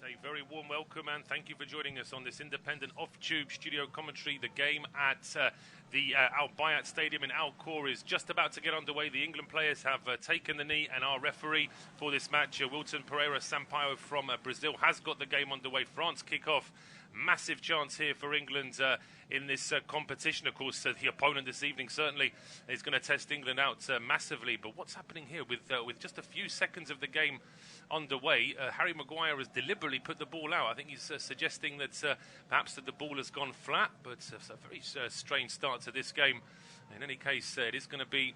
A very warm welcome and thank you for joining us on this independent off-tube studio commentary. The game at the Al-Bayt Stadium in Al-Khor is just about to get underway. The England players have taken the knee, and our referee for this match, Wilton Pereira Sampaio from Brazil, has got the game underway. France kick off. Massive chance here for England in this competition. Of course, the opponent this evening certainly is going to test England out massively. But what's happening here with just a few seconds of the game underway? Harry Maguire has deliberately put the ball out. I think he's suggesting that perhaps that the ball has gone flat, but it's a very strange start to this game. In any case, it is going to be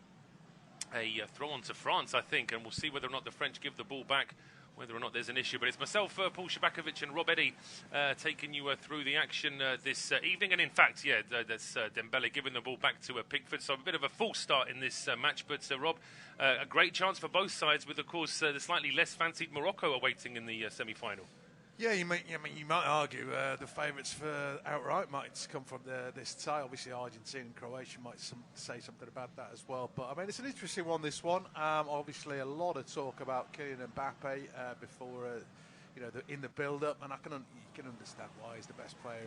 a throw on to France, I think, and we'll see whether or not the French give the ball back, whether or not there's an issue. But it's myself, Paul Szczerbakowicz, and Rob Eddy taking you through the action this evening. And in fact, that's Dembele giving the ball back to Pickford. So a bit of a false start in this match. But Rob, a great chance for both sides, with, of course, the slightly less fancied Morocco awaiting in the semi-final. Yeah, you might argue the favourites for outright might come from this tie. Obviously, Argentina and Croatia might say something about that as well. But I mean, it's an interesting one. This one, obviously, a lot of talk about Kylian Mbappe before, in the build-up, and you can understand why he's the best player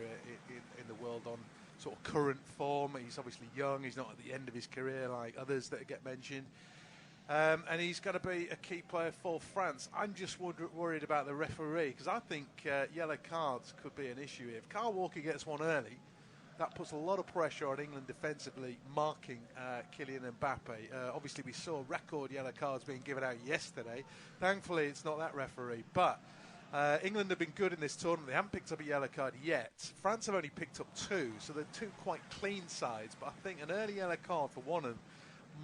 in the world on sort of current form. He's obviously young. He's not at the end of his career like others that get mentioned. And he's going to be a key player for France. I'm just worried about the referee, because I think yellow cards could be an issue here. If Kyle Walker gets one early, that puts a lot of pressure on England defensively, marking Kylian Mbappe. Obviously, we saw record yellow cards being given out yesterday. Thankfully, it's not that referee. But England have been good in this tournament. They haven't picked up a yellow card yet. France have only picked up 2, so they're 2 quite clean sides. But I think an early yellow card for one of them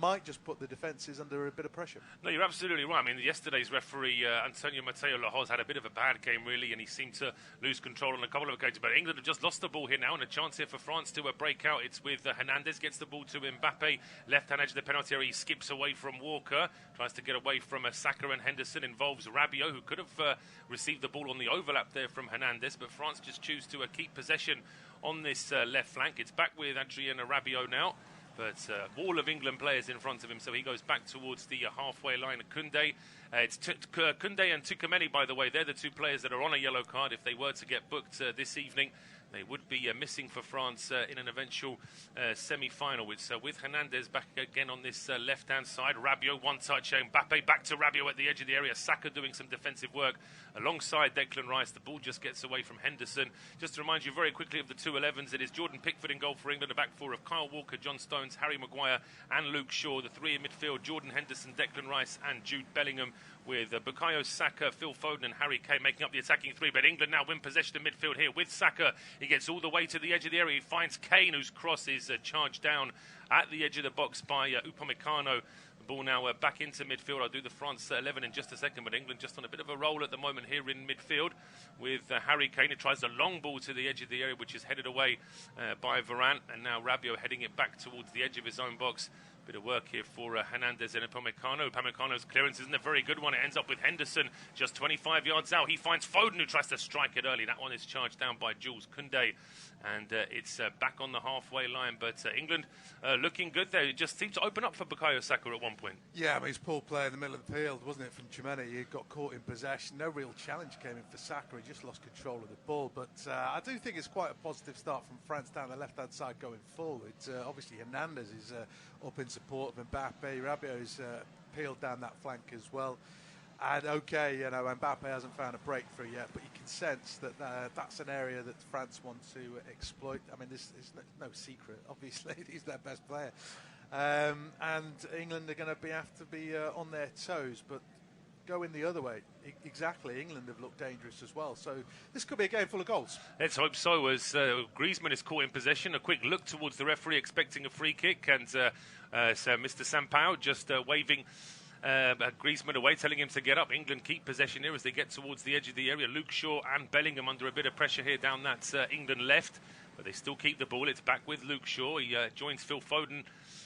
might just put the defences under a bit of pressure. No, you're absolutely right. I mean, yesterday's referee, Antonio Mateo Lahoz, had a bit of a bad game, really, and he seemed to lose control on a couple of occasions. But England have just lost the ball here now, and a chance here for France to break out. It's with Hernandez, gets the ball to Mbappe, left-hand edge of the penalty area. He skips away from Walker, tries to get away from Saka, and Henderson involves Rabiot, who could have received the ball on the overlap there from Hernandez, but France just choose to keep possession on this left flank. It's back with Adrien Rabiot now. But wall of England players in front of him, so he goes back towards the halfway line. Koundé, it's Koundé and Tchouaméni, by the way. They're the 2 players that are on a yellow card. If they were to get booked this evening, they would be missing for France in an eventual semi-final. It's with Hernandez back again on this left-hand side. Rabiot, one touch. Mbappe back to Rabiot at the edge of the area. Saka doing some defensive work alongside Declan Rice. The ball just gets away from Henderson. Just to remind you very quickly of the 2 11s, it is Jordan Pickford in goal for England. A back 4 of Kyle Walker, John Stones, Harry Maguire and Luke Shaw. The 3 in midfield, Jordan Henderson, Declan Rice and Jude Bellingham, with Bukayo Saka, Phil Foden and Harry Kane making up the attacking 3. But England now win possession of midfield here with Saka. He gets all the way to the edge of the area. He finds Kane, whose cross is charged down at the edge of the box by Upamecano. The ball now back into midfield. I'll do the France 11 in just a second, but England just on a bit of a roll at the moment here in midfield with Harry Kane. He tries a long ball to the edge of the area, which is headed away by Varane, and now Rabiot heading it back towards the edge of his own box. Bit of work here for Hernandez and Upamecano. Upamecano's clearance isn't a very good one. It ends up with Henderson just 25 yards out. He finds Foden, who tries to strike it early. That one is charged down by Jules Koundé. And it's back on the halfway line. But England looking good there. It just seemed to open up for Bukayo Saka at one point. Yeah, I mean, he's poor play in the middle of the field, wasn't it, from Tchouaméni? He got caught in possession. No real challenge came in for Saka. He just lost control of the ball. But I do think it's quite a positive start from France down the left-hand side going forward. Obviously, Hernandez is up in support of Mbappe. Rabiot is peeled down that flank as well. And Mbappe hasn't found a breakthrough yet, but you can sense that that's an area that France want to exploit. I mean, this is no secret, obviously. He's their best player. And England are going to have to be on their toes, but going the other way. Exactly, England have looked dangerous as well. So this could be a game full of goals. Let's hope so, as Griezmann is caught in possession. A quick look towards the referee, expecting a free kick, and so Mr. Sampaio just waving Griezmann away, telling him to get up. England keep possession here as they get towards the edge of the area. Luke Shaw and Bellingham under a bit of pressure here down that England left. but they still keep the ball. It's back with Luke Shaw. He joins Phil Foden.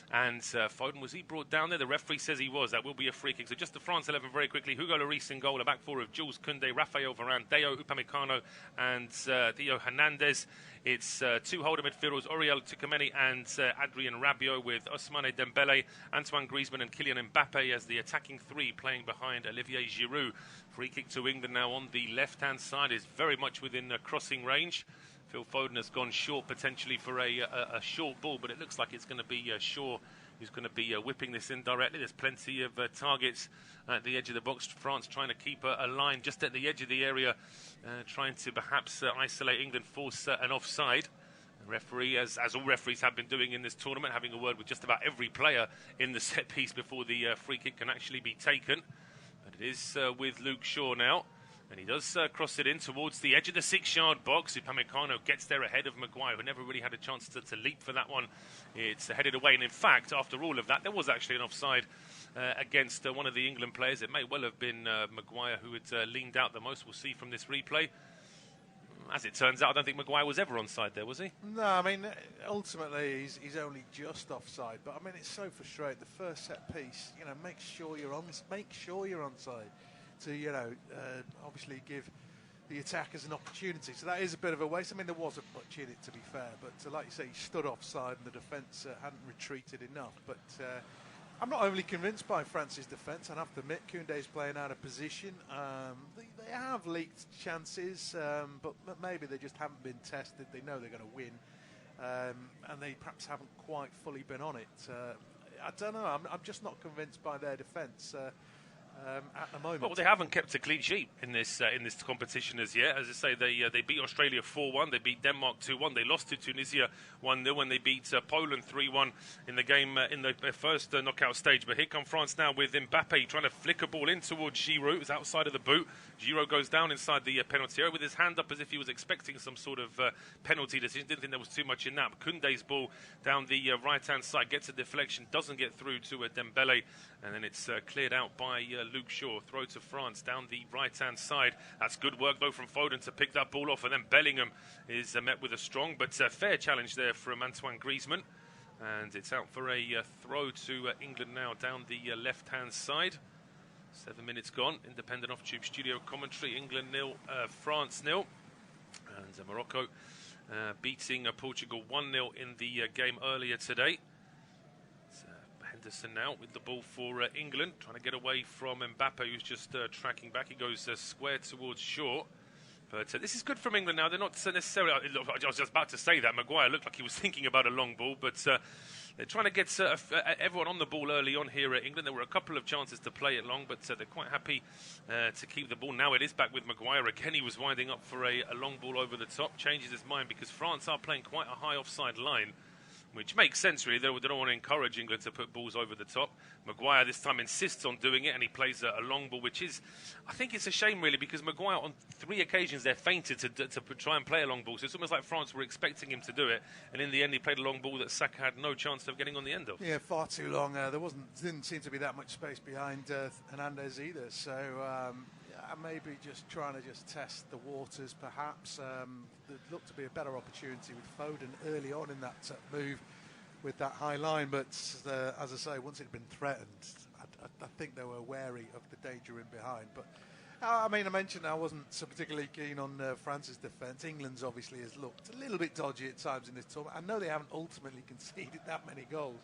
And Foden, was he brought down there? The referee says he was. That will be a free kick. So just the France 11 very quickly. Hugo Lloris in goal. A back four of Jules Koundé, Raphael Varane, Deo Upamecano and Theo Hernandez. It's two holder midfielders, Aurélien Tchouaméni and Adrien Rabiot, with Ousmane Dembele, Antoine Griezmann and Kylian Mbappe as the attacking three, playing behind Olivier Giroud. Free kick to England now on the left-hand side. Is very much within crossing range. Phil Foden has gone short potentially for a short ball, but it looks like it's going to be Shaw who's going to be whipping this in directly. There's plenty of targets at the edge of the box. France trying to keep a line just at the edge of the area, trying to perhaps isolate England, force an offside. The referee, as all referees have been doing in this tournament, having a word with just about every player in the set piece before the free kick can actually be taken. But it is with Luke Shaw now. And he does cross it in towards the edge of the 6-yard box. Upamecano gets there ahead of Maguire, who never really had a chance to leap for that one. It's headed away. And in fact, after all of that, there was actually an offside against one of the England players. It may well have been Maguire who had leaned out the most. We'll see from this replay. As it turns out, I don't think Maguire was ever onside there, was he? No, I mean, ultimately he's only just offside. But I mean, it's so frustrating. The first set piece, make sure you're onside. To obviously give the attackers an opportunity. So that is a bit of a waste. I mean, there wasn't much in it, to be fair, but like you say, he stood offside and the defence hadn't retreated enough. But I'm not overly convinced by France's defence. I have to admit, Koundé's playing out of position. They have leaked chances, but maybe they just haven't been tested. They know they're going to win, and they perhaps haven't quite fully been on it. I don't know. I'm just not convinced by their defence. At the moment. Well, they haven't kept a clean sheet in this competition as yet. As I say, they beat Australia 4-1, they beat Denmark 2-1, they lost to Tunisia 1-0, and they beat Poland 3-1 in the game in the first knockout stage. But here come France now with Mbappe trying to flick a ball in towards Giroud. It was outside of the boot. Giroud goes down inside the penalty area with his hand up as if he was expecting some sort of penalty decision. Didn't think there was too much in that. But Koundé's ball down the right-hand side gets a deflection, doesn't get through to Dembele, and then it's cleared out by Luke Shaw. Throw to France down the right-hand side. That's good work, though, from Foden to pick that ball off, and then Bellingham is met with a strong but fair challenge there from Antoine Griezmann. And it's out for a throw to England now down the left-hand side. 7 minutes gone. Independent off-tube studio commentary. England 0, France 0. And Morocco beating Portugal 1-0 in the game earlier today. Henderson now with the ball for England, trying to get away from Mbappe, who's just tracking back. He goes square towards Shaw. But this is good from England now. They're not necessarily... I was just about to say that. Maguire looked like he was thinking about a long ball, but they're trying to get everyone on the ball early on here at England. There were a couple of chances to play it long, but they're quite happy to keep the ball. Now it is back with Maguire again. He was winding up for a long ball over the top. Changes his mind because France are playing quite a high offside line, which makes sense, really. They don't want to encourage England to put balls over the top. Maguire this time insists on doing it, and he plays a long ball, which is... I think it's a shame, really, because Maguire, on 3 occasions, they feinted to try and play a long ball. So it's almost like France were expecting him to do it, and in the end, he played a long ball that Saka had no chance of getting on the end of. Yeah, far too long. Didn't seem to be that much space behind Hernandez either. So... maybe just trying to test the waters, perhaps. There looked to be a better opportunity with Foden early on in that move with that high line, but as I say, once it had been threatened, I think they were wary of the danger in behind. But I mentioned I wasn't so particularly keen on France's defence. England's obviously has looked a little bit dodgy at times in this tournament. I know they haven't ultimately conceded that many goals,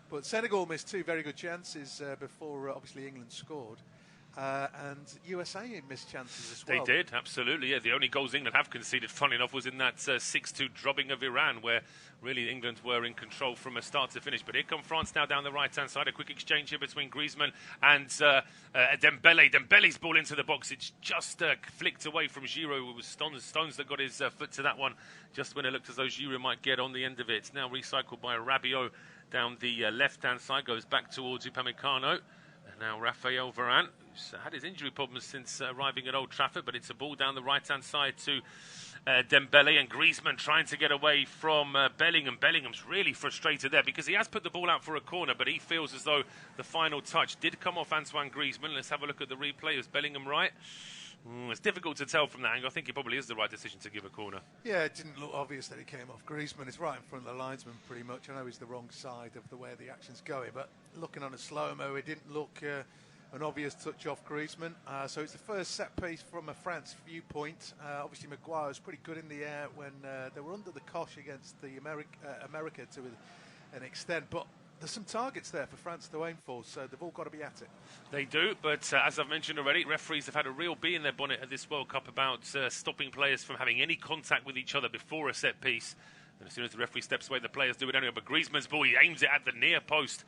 but Senegal missed 2 very good chances before obviously England scored. And USA missed chances as well. They did, absolutely. Yeah, the only goals England have conceded, funnily enough, was in that 6-2 drubbing of Iran, where really England were in control from a start to finish. But here come France now down the right-hand side. A quick exchange here between Griezmann and Dembele. Dembele's ball into the box. It's just flicked away from Giroud. It was Stones that got his foot to that one, just when it looked as though Giroud might get on the end of it. It's now recycled by Rabiot down the left-hand side, goes back towards Upamecano. And now Raphael Varane, who's had his injury problems since arriving at Old Trafford, but it's a ball down the right-hand side to Dembele, and Griezmann trying to get away from Bellingham. Bellingham's really frustrated there because he has put the ball out for a corner, but he feels as though the final touch did come off Antoine Griezmann. Let's have a look at the replay. Is Bellingham right? It's difficult to tell from that angle. I think it probably is the right decision to give a corner. Yeah, it didn't look obvious that it came off Griezmann. It's right in front of the linesman pretty much. I know he's the wrong side of the way the action's going, but looking on a slow-mo, it didn't look an obvious touch off Griezmann. So it's the first set piece from a France viewpoint. Obviously, Maguire was pretty good in the air when they were under the cosh against the America to an extent, but there's some targets there for France to aim for, so they've all got to be at it. They do, but as I've mentioned already, referees have had a real bee in their bonnet at this World Cup about stopping players from having any contact with each other before a set piece. And as soon as the referee steps away, the players do it anyway. But Griezmann's ball, he aims it at the near post,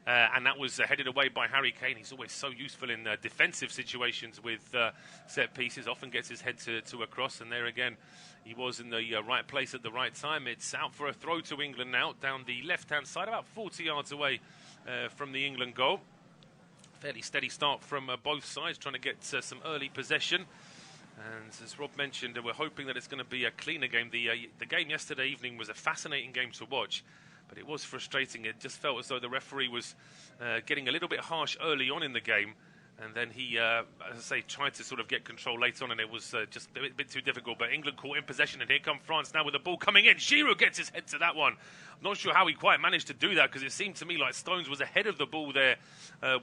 and that was headed away by Harry Kane. He's always so useful in defensive situations with set pieces, often gets his head to a cross, and there again, he was in the right place at the right time. It's out for a throw to England now, down the left-hand side, about 40 yards away from the England goal. Fairly steady start from both sides, trying to get some early possession. And as Rob mentioned, we're hoping that it's going to be a cleaner game. The game yesterday evening was a fascinating game to watch, but it was frustrating. It just felt as though the referee was getting a little bit harsh early on in the game. And then he, as I say, tried to sort of get control later on, and it was just a bit too difficult. But England caught in possession, and here come France now with the ball coming in. Giroud gets his head to that one. I'm not sure how he quite managed to do that, because it seemed to me like Stones was ahead of the ball there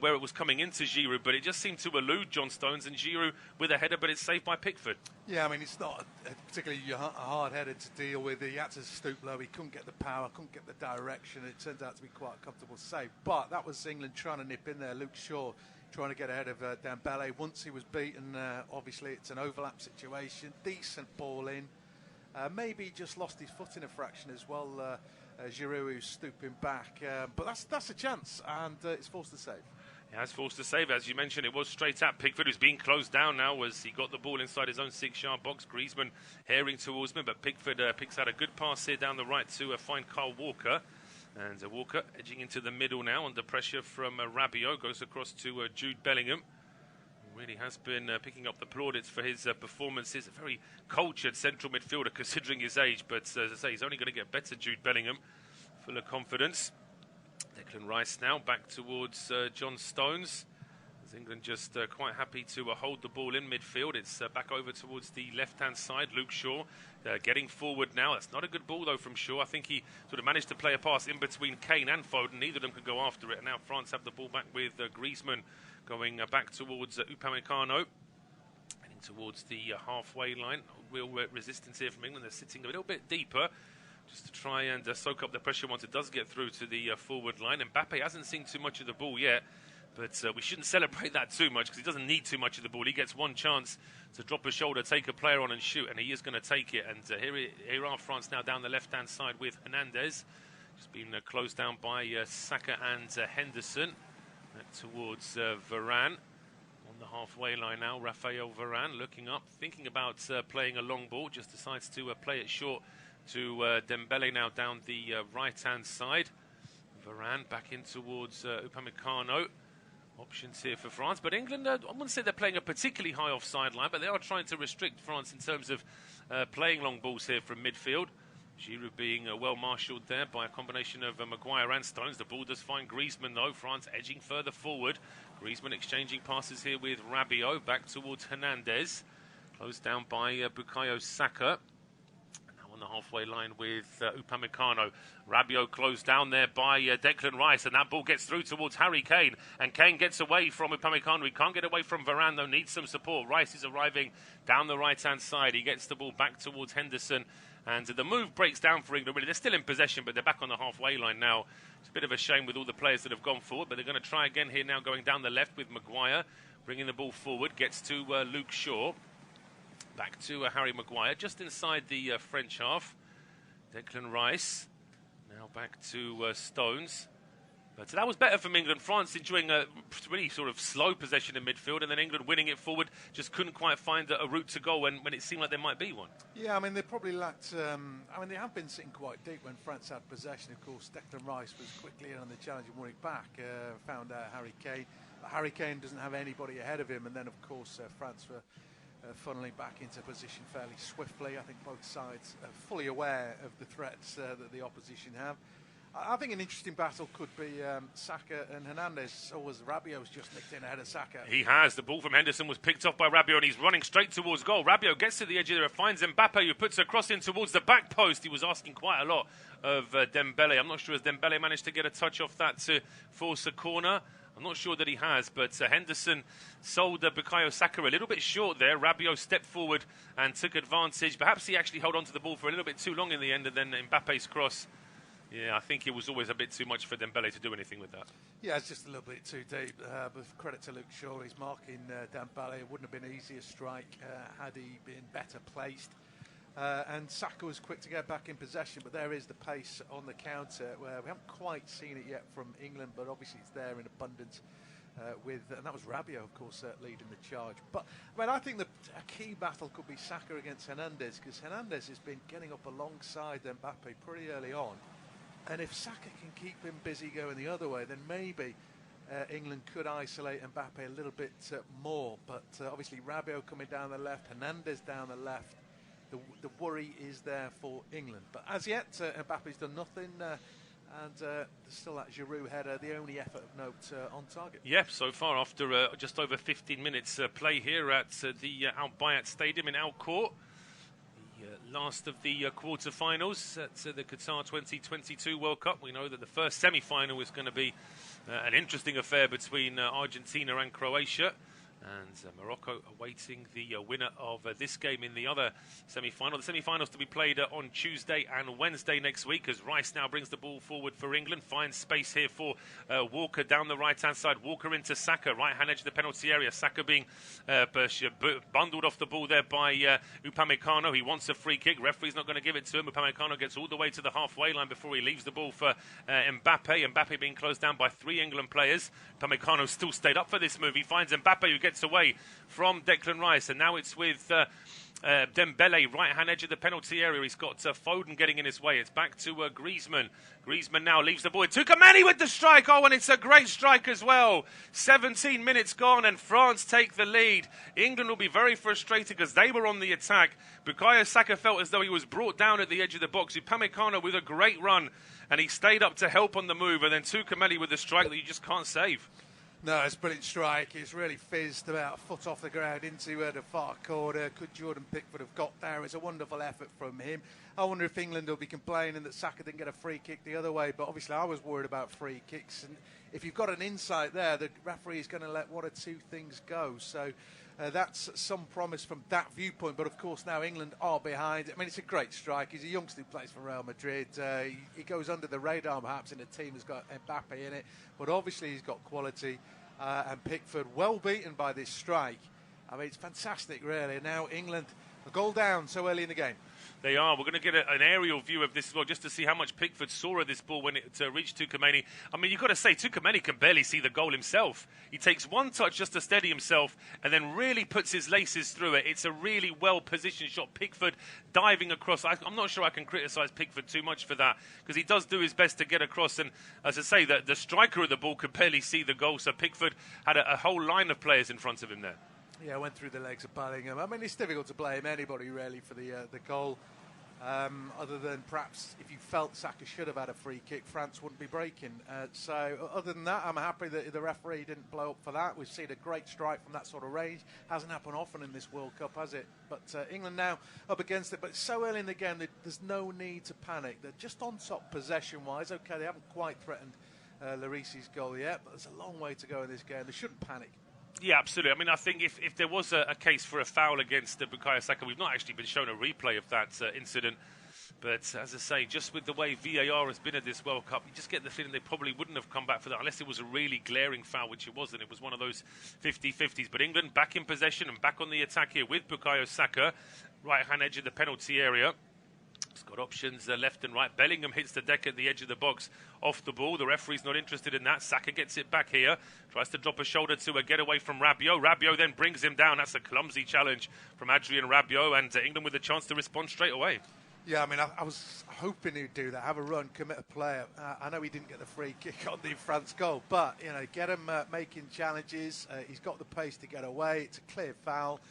where it was coming into Giroud. But it just seemed to elude John Stones, and Giroud with a header, but it's saved by Pickford. Yeah, I mean, it's not particularly hard-headed to deal with. He had to stoop low. He couldn't get the power, couldn't get the direction. It turned out to be quite a comfortable save. But that was England trying to nip in there. Luke Shaw trying to get ahead of Dembele. Once he was beaten, obviously it's an overlap situation. Decent ball in. Maybe just lost his foot in a fraction as well. Giroud, who's stooping back. But that's a chance, and it's forced to save. He has forced to save. As you mentioned, it was straight at Pickford, who's being closed down now as he got the ball inside his own 6-yard box. Griezmann herring towards him, but Pickford picks out a good pass here down the right to find Kyle Walker. And Walker edging into the middle now under pressure from Rabiot. Goes across to Jude Bellingham. Really has been picking up the plaudits for his performances. A very cultured central midfielder considering his age. But as I say, he's only going to get better, Jude Bellingham. Full of confidence. Declan Rice now back towards John Stones. As England just quite happy to hold the ball in midfield. It's back over towards the left-hand side. Luke Shaw getting forward now. That's not a good ball, though, from Shaw. I think he sort of managed to play a pass in between Kane and Foden. Neither of them could go after it. And now France have the ball back with Griezmann going back towards Upamecano. Heading towards the halfway line. Real resistance here from England. They're sitting a little bit deeper just to try and soak up the pressure once it does get through to the forward line. Mbappe hasn't seen too much of the ball yet. But we shouldn't celebrate that too much, because he doesn't need too much of the ball. He gets one chance to drop a shoulder, take a player on and shoot, and he is going to take it. And here are France now down the left-hand side with Hernandez. Just been closed down by Saka and Henderson. Towards Varane. On the halfway line now, Raphael Varane looking up, thinking about playing a long ball. Just decides to play it short to Dembele now down the right-hand side. Varane back in towards Upamecano. Options here for France, but England, I wouldn't say they're playing a particularly high offside line, but they are trying to restrict France in terms of playing long balls here from midfield. Giroud being well marshalled there by a combination of Maguire and Stones. The ball does find Griezmann, though. France edging further forward. Griezmann exchanging passes here with Rabiot, back towards Hernandez. Closed down by Bukayo Saka. On the halfway line with Upamecano. Rabiot closed down there by Declan Rice, and that ball gets through towards Harry Kane, and Kane gets away from Upamecano. He can't get away from Varane, though, needs some support. Rice is arriving down the right-hand side. He gets the ball back towards Henderson, and the move breaks down for England. Really, they're still in possession, but they're back on the halfway line now. It's a bit of a shame with all the players that have gone forward, but they're going to try again here now, going down the left with Maguire, bringing the ball forward, gets to Luke Shaw. Back to Harry Maguire, just inside the French half. Declan Rice, now back to Stones. But that was better from England. France enjoying a really sort of slow possession in midfield, and then England winning it forward, just couldn't quite find a route to go when it seemed like there might be one. Yeah, I mean, they probably lacked... I mean, they have been sitting quite deep when France had possession. Of course, Declan Rice was quickly in on the challenge and won it back. Found Harry Kane. Harry Kane doesn't have anybody ahead of him, and then, of course, France were... funneling back into position fairly swiftly. I think both sides are fully aware of the threats that the opposition have. I think an interesting battle could be Saka and Hernandez. Or was Rabiot's just nicked in ahead of Saka? He has. The ball from Henderson was picked off by Rabiot, and he's running straight towards goal. Rabiot gets to the edge of the area, finds Mbappe, who puts a cross in towards the back post. He was asking quite a lot of Dembele. I'm not sure if Dembele managed to get a touch off that to force a corner. I'm not sure that he has, but Henderson sold Bukayo Saka a little bit short there. Rabiot stepped forward and took advantage. Perhaps he actually held on to the ball for a little bit too long in the end, and then Mbappe's cross. Yeah, I think it was always a bit too much for Dembele to do anything with that. Yeah, it's just a little bit too deep. But credit to Luke Shaw, he's marking Dembele. It wouldn't have been an easier strike had he been better placed. And Saka was quick to get back in possession, but there is the pace on the counter where we haven't quite seen it yet from England, but obviously it's there in abundance. And that was Rabiot, of course, leading the charge. But I mean, I think a key battle could be Saka against Hernandez, because Hernandez has been getting up alongside Mbappe pretty early on. And if Saka can keep him busy going the other way, then maybe England could isolate Mbappe a little bit more. But obviously Rabiot coming down the left, Hernandez down the left. The worry is there for England. But as yet, Mbappe's done nothing. And there's still that Giroud header, the only effort of note on target. Yep, so far after just over 15 minutes play here at the Al-Bayt Stadium in Al Court. The last of the quarter-finals at the Qatar 2022 World Cup. We know that the first semi-final is going to be an interesting affair between Argentina and Croatia. And Morocco awaiting the winner of this game in the other semi-final. The semi-finals to be played on Tuesday and Wednesday next week, as Rice now brings the ball forward for England. Finds space here for Walker down the right-hand side. Walker into Saka, right-hand edge of the penalty area. Saka being bundled off the ball there by Upamecano. He wants a free kick. Referee's not going to give it to him. Upamecano gets all the way to the halfway line before he leaves the ball for Mbappe. Mbappe being closed down by 3 England players. Upamecano still stayed up for this move. He finds Mbappe, who gets away from Declan Rice, and now it's with Dembele, right-hand edge of the penalty area. He's got Foden getting in his way. It's back to Griezmann. Griezmann now leaves the ball. Tchouaméni with the strike. Oh, and it's a great strike as well. 17 minutes gone, and France take the lead. England will be very frustrated because they were on the attack. Bukayo Saka felt as though he was brought down at the edge of the box. Upamecano with a great run, and he stayed up to help on the move, and then Tchouaméni with the strike that you just can't save. No, it's a brilliant strike. It's really fizzed about a foot off the ground into the far corner. Could Jordan Pickford have got there? It's a wonderful effort from him. I wonder if England will be complaining that Saka didn't get a free kick the other way, but obviously I was worried about free kicks. And if you've got an insight there, the referee is going to let 1 or 2 things go. So that's some promise from that viewpoint. But of course now England are behind. I mean, it's a great strike. He's a youngster who plays for Real Madrid. He goes under the radar perhaps, and the team has got Mbappe in it. But obviously he's got quality. And Pickford well beaten by this strike. I mean, it's fantastic, really. And now England a goal down so early in the game. They are. We're going to get an aerial view of this as well, just to see how much Pickford saw of this ball when it reached Tchouaméni. I mean, you've got to say, Tchouaméni can barely see the goal himself. He takes one touch just to steady himself and then really puts his laces through it. It's a really well-positioned shot. Pickford diving across. I'm not sure I can criticise Pickford too much for that, because he does do his best to get across. And as I say, the striker of the ball could barely see the goal, so Pickford had a whole line of players in front of him there. Yeah, went through the legs of Bellingham. I mean, it's difficult to blame anybody, really, for the goal. Other than perhaps if you felt Saka should have had a free kick, France wouldn't be breaking. So other than that, I'm happy that the referee didn't blow up for that. We've seen a great strike from that sort of range. Hasn't happened often in this World Cup, has it? But England now up against it. But it's so early in the game that there's no need to panic. They're just on top possession-wise. OK, they haven't quite threatened Lloris's goal yet, but there's a long way to go in this game. They shouldn't panic. Yeah, absolutely. I mean, I think if there was a case for a foul against Bukayo Saka, we've not actually been shown a replay of that incident. But as I say, just with the way VAR has been at this World Cup, you just get the feeling they probably wouldn't have come back for that unless it was a really glaring foul, which it wasn't. It was one of those 50-50s. But England back in possession and back on the attack here with Bukayo Saka, right-hand edge of the penalty area. He's got options left and right. Bellingham hits the deck at the edge of the box off the ball. The referee's not interested in that. Saka gets it back here. Tries to drop a shoulder to get away from Rabiot. Rabiot then brings him down. That's a clumsy challenge from Adrien Rabiot, and England with a chance to respond straight away. Yeah, I mean, I was hoping he'd do that, have a run, commit a player. I know he didn't get the free kick on the France goal, but, you know, get him making challenges. He's got the pace to get away. It's a clear foul.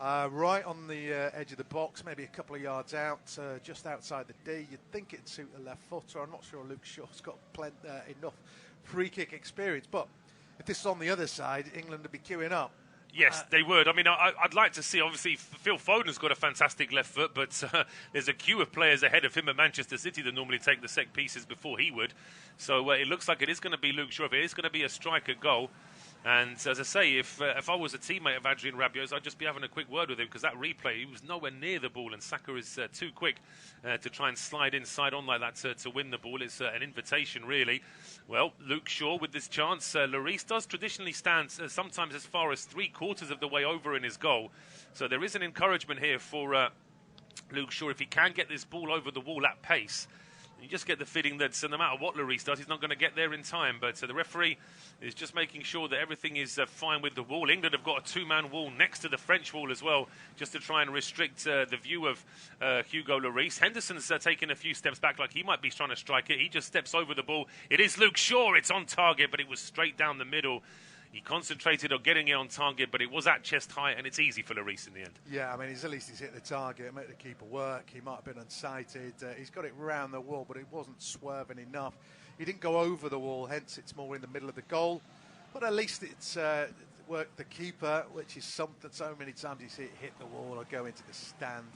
Right on the edge of the box, maybe a couple of yards out, just outside the D. You'd think it'd suit the left footer. I'm not sure Luke Shaw's got enough free kick experience, but if this is on the other side, England would be queuing up. Yes, they would. I mean, I'd like to see, obviously, Phil Foden's got a fantastic left foot, but there's a queue of players ahead of him at Manchester City that normally take the set pieces before he would. So it looks like it is going to be Luke Shaw. If it is going to be a striker goal. And as I say, if I was a teammate of Adrien Rabiot's, I'd just be having a quick word with him, because that replay, he was nowhere near the ball, and Saka is too quick to try and slide inside on like that to win the ball. It's an invitation, really. Well, Luke Shaw with this chance. Lloris does traditionally stand sometimes as far as 3/4 of the way over in his goal. So there is an encouragement here for Luke Shaw. If he can get this ball over the wall at pace, you just get the feeling that no matter what Lloris does, he's not going to get there in time. But the referee is just making sure that everything is fine with the wall. England have got a two-man wall next to the French wall as well, just to try and restrict the view of Hugo Lloris. Henderson's taking a few steps back like he might be trying to strike it. He just steps over the ball. It is Luke Shaw. It's on target, but it was straight down the middle. He concentrated on getting it on target, but it was at chest height, and it's easy for Lloris in the end. Yeah, I mean, at least he's hit the target, made the keeper work. He might have been unsighted. He's got it round the wall, but it wasn't swerving enough. He didn't go over the wall, hence it's more in the middle of the goal. But at least it's worked the keeper, which is something so many times you see it hit the wall or go into the stand.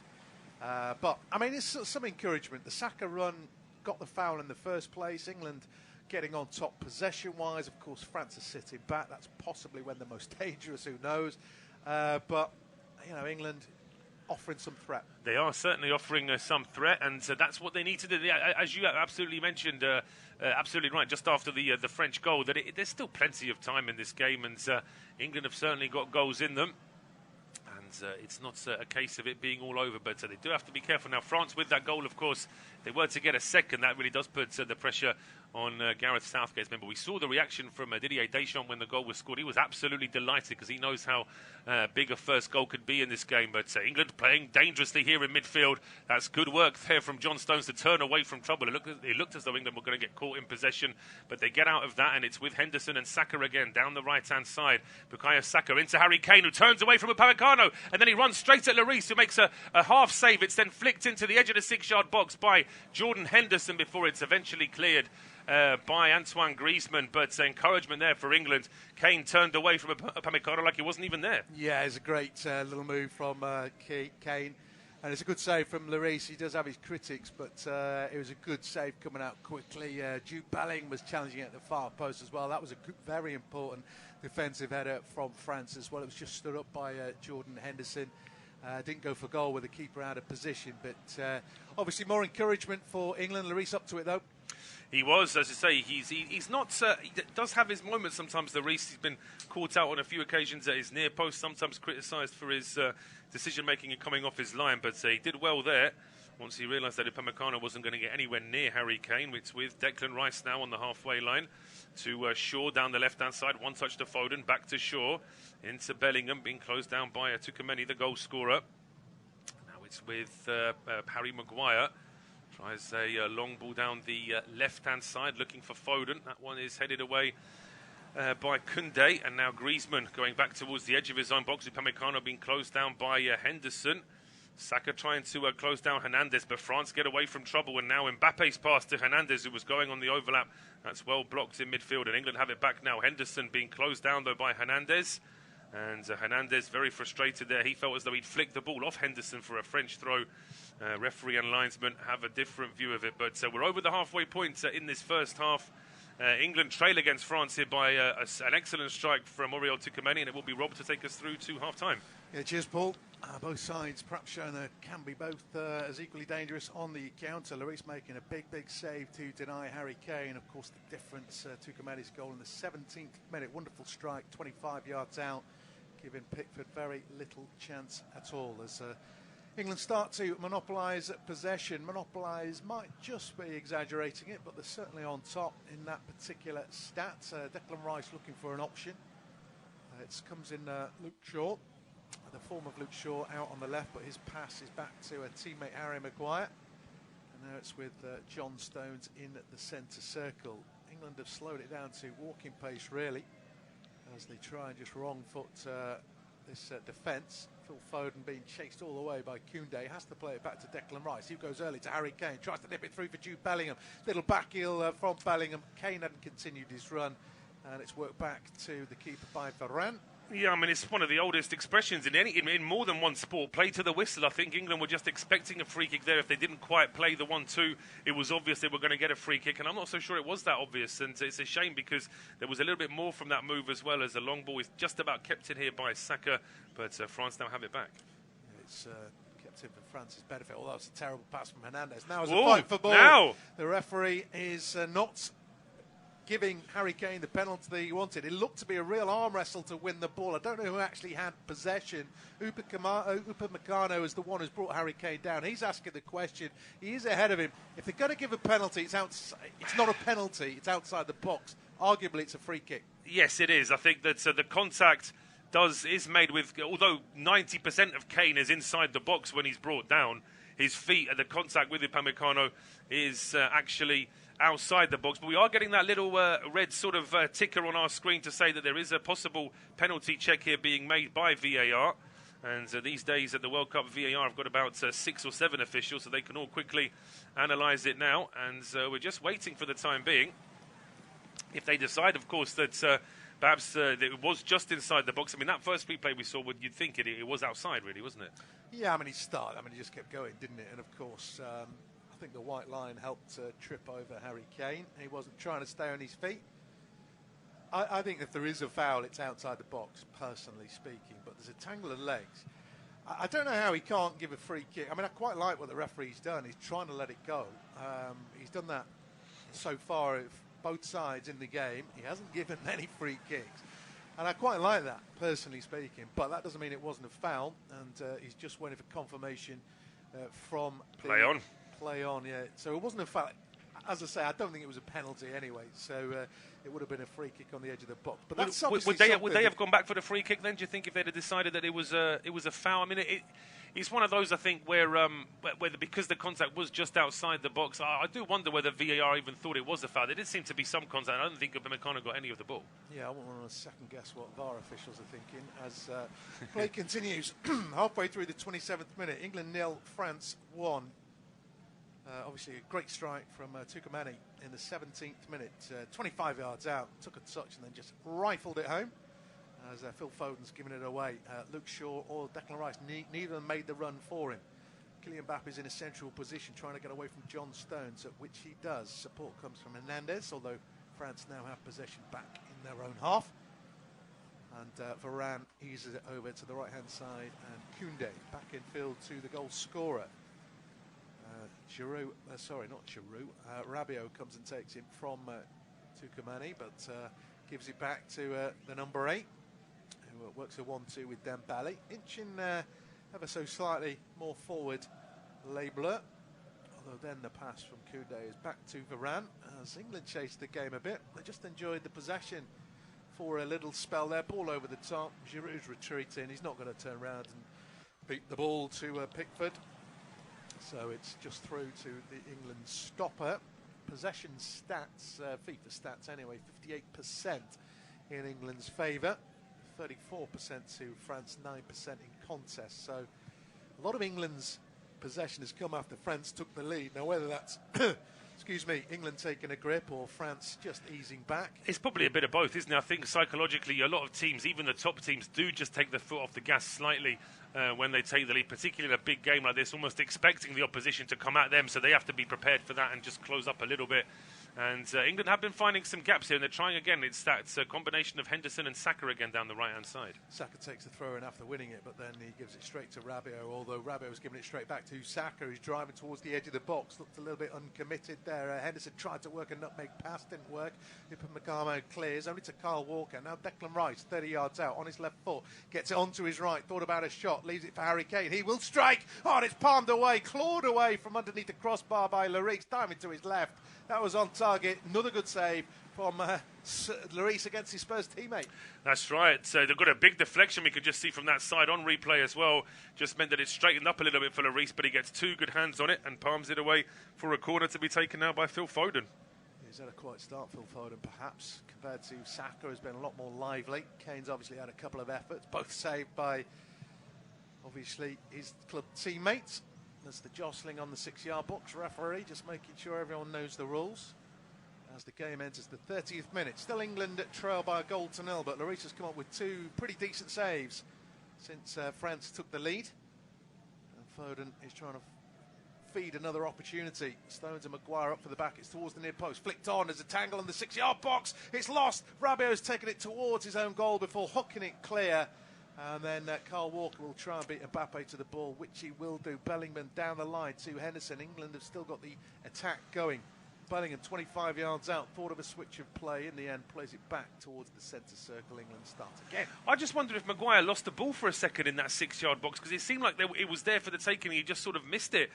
But, I mean, it's some encouragement. The Saka run got the foul in the first place. England getting on top possession-wise. Of course, France is sitting back. That's possibly when they're most dangerous, who knows. But, you know, England offering some threat. They are certainly offering some threat, and that's what they need to do. As you absolutely mentioned, absolutely right, just after the French goal, that there's still plenty of time in this game, and England have certainly got goals in them. It's not a case of it being all over, but they do have to be careful. Now, France, with that goal, of course, if they were to get a second, that really does put the pressure on Gareth Southgate's member. We saw the reaction from Didier Deschamps when the goal was scored. He was absolutely delighted because he knows how big a first goal could be in this game. But England playing dangerously here in midfield. That's good work there from John Stones to turn away from trouble. It looked as though England were going to get caught in possession, but they get out of that, and it's with Henderson and Saka again down the right-hand side. Bukayo Saka into Harry Kane, who turns away from Upamecano, and then he runs straight at Lloris, who makes a half save. It's then flicked into the edge of the 6-yard box by Jordan Henderson before it's eventually cleared by Antoine Griezmann. But encouragement there for England. Kane turned away from Upamecano like he wasn't even there. Yeah, it's a great little move from Kane. And it's a good save from Lloris. He does have his critics, but it was a good save coming out quickly. Jude Bellingham was challenging at the far post as well. That was a very important defensive header from France as well. It was just stood up by Jordan Henderson. Didn't go for goal with the keeper out of position, but obviously more encouragement for England. Lloris up to it though. He was, as I say, he's not. He does have his moments sometimes. Lloris, he's been caught out on a few occasions at his near post, sometimes criticised for his decision making and coming off his line, but he did well there. Once he realised that Upamecano wasn't going to get anywhere near Harry Kane, it's with Declan Rice now on the halfway line to Shaw down the left-hand side. One touch to Foden, back to Shaw, into Bellingham, being closed down by Tchouaméni, the goal scorer. Now it's with Harry Maguire. Tries a long ball down the left-hand side, looking for Foden. That one is headed away by Koundé, and now Griezmann going back towards the edge of his own box. Upamecano being closed down by Henderson. Saka trying to close down Hernandez, but France get away from trouble, and now Mbappe's pass to Hernandez, who was going on the overlap. That's well blocked in midfield, and England have it back now. Henderson being closed down, though, by Hernandez. And Hernandez very frustrated there. He felt as though he'd flicked the ball off Henderson for a French throw. Referee and linesman have a different view of it. But we're over the halfway point in this first half. England trail against France here by an excellent strike from Aurélien Tchouaméni, and it will be Rob to take us through to half-time. Yeah, cheers, Paul. Both sides perhaps showing they can be both as equally dangerous on the counter. Lloris making a big save to deny Harry Kane. Of course, the difference, Tchouaméni's goal in the 17th minute. Wonderful strike, 25 yards out, giving Pickford very little chance at all. As England start to monopolise possession. Monopolise might just be exaggerating it, but they're certainly on top in that particular stat. Declan Rice looking for an option. It comes in Luke Shaw. The form of Luke Shaw out on the left, but his pass is back to a teammate, Harry Maguire. And now it's with John Stones in the centre circle. England have slowed it down to walking pace, really, as they try and just wrong foot this defence. Phil Foden being chased all the way by Koundé, has to play it back to Declan Rice, who goes early to Harry Kane, tries to nip it through for Jude Bellingham. Little back heel from Bellingham. Kane hadn't continued his run, and it's worked back to the keeper by Varane. Yeah, I mean, it's one of the oldest expressions in more than one sport. Play to the whistle. I think England were just expecting a free kick there. If they didn't quite play the 1-2, it was obvious they were going to get a free kick, and I'm not so sure it was that obvious. And it's a shame because there was a little bit more from that move as well, as the long ball is just about kept in here by Saka, but France now have it back. It's kept in for France's benefit, although it's a terrible pass from Hernandez. Now it's a fight for ball. Now. The referee is not giving Harry Kane the penalty he wanted. It looked to be a real arm wrestle to win the ball. I don't know who actually had possession. Upamecano is the one who's brought Harry Kane down. He's asking the question. He is ahead of him. If they're going to give a penalty, it's not a penalty. It's outside the box. Arguably, it's a free kick. Yes, it is. I think that the contact is made with, although 90% of Kane is inside the box when he's brought down, his feet and the contact with Upamecano is actually outside the box. But we are getting that little red sort of ticker on our screen to say that there is a possible penalty check here being made by VAR. And these days at the World Cup, VAR have got about 6 or 7 officials, so they can all quickly analyse it now. And we're just waiting for the time being. If they decide, of course, that perhaps it was just inside the box. I mean, that first replay we saw, you'd think it was outside, really, wasn't it? Yeah, I mean, he started. I mean, he just kept going, didn't it? And, of course, I think the white line helped trip over Harry Kane. He wasn't trying to stay on his feet. I think if there is a foul, it's outside the box, personally speaking. But there's a tangle of legs. I don't know how he can't give a free kick. I mean, I quite like what the referee's done. He's trying to let it go. He's done that so far of both sides in the game. He hasn't given any free kicks. And I quite like that, personally speaking. But that doesn't mean it wasn't a foul. And he's just waiting for confirmation from Play on. Play on, yeah. So it wasn't a foul. As I say, I don't think it was a penalty anyway. So it would have been a free kick on the edge of the box. But that's would they have gone back for the free kick then? Do you think if they'd have decided that it was a foul? I mean, it's one of those, I think, where because the contact was just outside the box, I do wonder whether VAR even thought it was a foul. There did seem to be some contact. I don't think Upamecano got any of the ball. Yeah, I wouldn't want to second guess what VAR officials are thinking as play continues. Halfway through the 27th minute, England 0, France 1. Obviously, a great strike from Tchouaméni in the 17th minute. 25 yards out, took a touch and then just rifled it home. As Phil Foden's given it away. Luke Shaw or Declan Rice, neither of them made the run for him. Kylian Mbappe's in a central position trying to get away from John Stones, at which he does. Support comes from Hernandez, although France now have possession back in their own half. And Varane eases it over to the right-hand side, and Koundé back in field to the goal scorer. Rabiot comes and takes him from Tchouaméni, but gives it back to the number 8, who works a 1-2 with Dembele. Inching ever so slightly more forward, Labler. Although then the pass from Koundé is back to Varane. As England chased the game a bit, they just enjoyed the possession for a little spell there. Ball over the top. Giroud's retreating. He's not going to turn around and beat the ball to Pickford. So it's just through to the England stopper. Possession stats, FIFA stats anyway, 58% in England's favour, 34% to France, 9% in contest. So a lot of England's possession has come after France took the lead. Now whether that's, excuse me, England taking a grip or France just easing back. It's probably a bit of both, isn't it? I think psychologically a lot of teams, even the top teams, do just take the foot off the gas slightly when they take the lead, particularly in a big game like this, almost expecting the opposition to come at them, so they have to be prepared for that and just close up a little bit. And England have been finding some gaps here, and they're trying again. It's that combination of Henderson and Saka again down the right-hand side. Saka takes the throw in after winning it, but then he gives it straight to Rabiot, although Rabiot was giving it straight back to Saka, who's driving towards the edge of the box. Looked a little bit uncommitted there. Henderson tried to work a nutmeg pass, didn't work. Upamecano clears, only to Kyle Walker. Now Declan Rice, 30 yards out, on his left foot. Gets it onto his right, thought about a shot, leaves it for Harry Kane. He will strike! Oh, and it's palmed away, clawed away from underneath the crossbar by Lloris, diving to his left. That was on target. Another good save from Lloris against his Spurs teammate. That's right. They've got a big deflection we could just see from that side on replay as well. Just meant that it straightened up a little bit for Lloris, but he gets 2 good hands on it and palms it away for a corner to be taken now by Phil Foden. He's had a quiet start, Phil Foden, perhaps, compared to Saka, has been a lot more lively. Kane's obviously had a couple of efforts, both saved by obviously his club teammates. There's the jostling on the 6-yard box. Referee just making sure everyone knows the rules as the game enters the 30th minute. Still England trail by a goal to nil, but Lloris has come up with 2 pretty decent saves since France took the lead. And Foden is trying to feed another opportunity. Stones and Maguire up for the back. It's towards the near post. Flicked on. There's a tangle in the 6-yard box. It's lost. Rabiot's taken it towards his own goal before hooking it clear. And then Kyle Walker will try and beat Mbappe to the ball, which he will do. Bellingham down the line to Henderson. England have still got the attack going. Bellingham 25 yards out, thought of a switch of play. In the end, plays it back towards the centre circle. England start again. I just wonder if Maguire lost the ball for a second in that 6-yard box, because it seemed like it was there for the taking. He just sort of missed it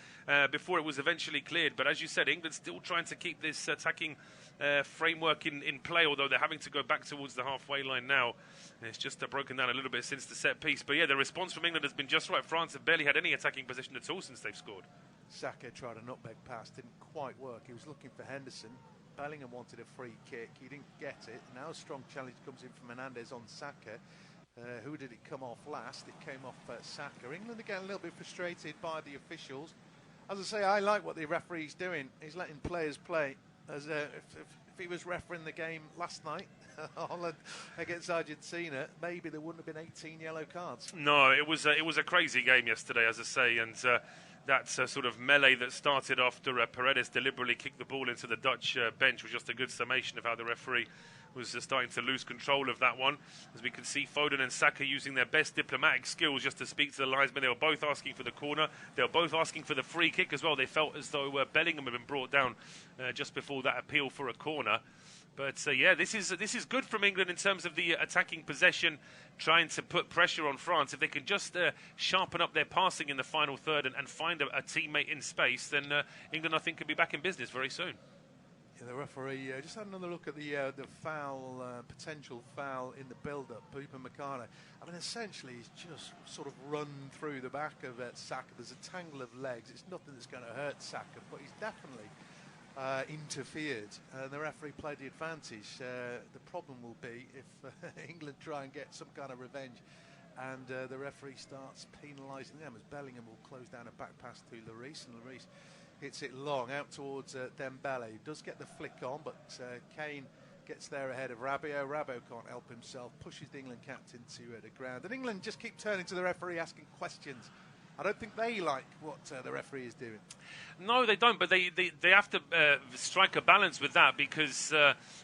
before it was eventually cleared. But as you said, England still trying to keep this attacking framework in play, although they're having to go back towards the halfway line now. And it's just broken down a little bit since the set piece. But yeah, the response from England has been just right. France have barely had any attacking possession at all since they've scored. Saka tried a nutmeg pass, didn't quite work. He was looking for Henderson. Bellingham wanted a free kick. He didn't get it. Now a strong challenge comes in from Hernandez on Saka. Who did it come off last? It came off Saka. England are getting a little bit frustrated by the officials. As I say, I like what the referee's doing. He's letting players play. As if he was refereeing the game last night, Holland against Argentina, maybe there wouldn't have been 18 yellow cards. No, it was a crazy game yesterday, as I say, and that sort of melee that started after Paredes deliberately kicked the ball into the Dutch bench was just a good summation of how the referee was starting to lose control of that one. As we can see, Foden and Saka using their best diplomatic skills just to speak to the linesmen. They were both asking for the corner. They were both asking for the free kick as well. They felt as though Bellingham had been brought down just before that appeal for a corner. But yeah, this is good from England in terms of the attacking possession, trying to put pressure on France. If they can just sharpen up their passing in the final third and find a teammate in space, then England, I think, could be back in business very soon. Yeah, the referee just had another look at the foul, potential foul in the build-up. Bupa Meccano. I mean, essentially, he's just sort of run through the back of Saka. There's a tangle of legs. It's nothing that's going to hurt Saka, but he's definitely interfered. The referee played the advantage. The problem will be if England try and get some kind of revenge and the referee starts penalising them, as Bellingham will close down a back pass to Lloris, and Lloris hits it long out towards Dembele. He does get the flick on, but Kane gets there ahead of Rabiot. Rabiot can't help himself, pushes the England captain to the ground, and England just keep turning to the referee asking questions. I don't think they like what the referee is doing. No, they don't, but they have to strike a balance with that, because